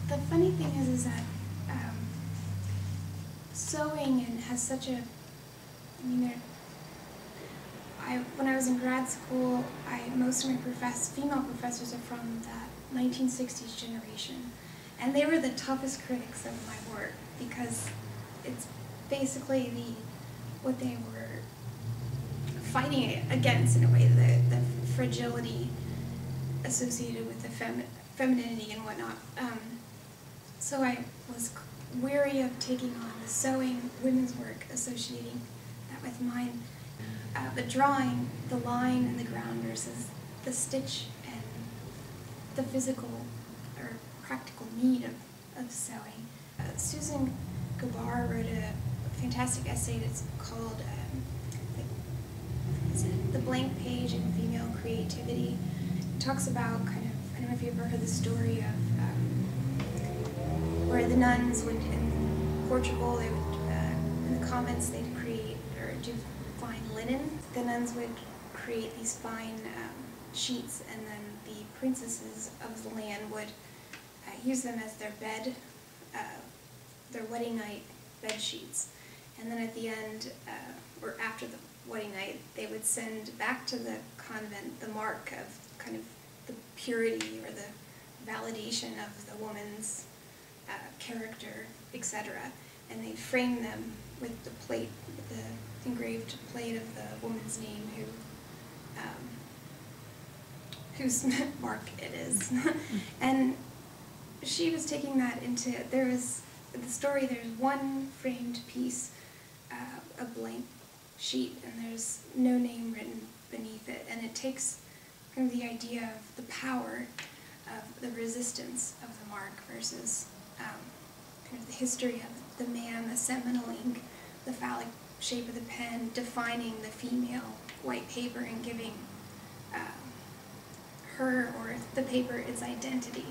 The funny thing is that sewing and has such a, I mean, when I was in grad school, most of my female professors are from the 1960s generation, and they were the toughest critics of my work because it's basically what they were fighting against in a way, the fragility associated with the femininity and whatnot. So I was weary of taking on the sewing women's work, associating that with mine. But drawing the line and the ground versus the stitch and the physical or practical need of sewing. Susan Gabar wrote a fantastic essay that's called The Blank Page in Female Creativity. It talks about kind of, I don't know if you've ever heard the story of where the nuns would, in Portugal, they would, in the convents, they'd create or do fine linen. The nuns would create these fine sheets, and then the princesses of the land would use them as their bed, their wedding night bed sheets. And then at the end, or after the wedding night, they would send back to the convent the mark of kind of the purity or the validation of the woman's character, etc. And they'd frame them with the plate, with the engraved plate of the woman's name whose mark it is. And she was taking that into, there's one framed piece, a blank sheet, and there's no name written beneath it, and it takes kind of the idea of the power of the resistance of the mark versus kind of the history of the man, the seminal ink, the phallic shape of the pen, defining the female white paper and giving her or the paper its identity.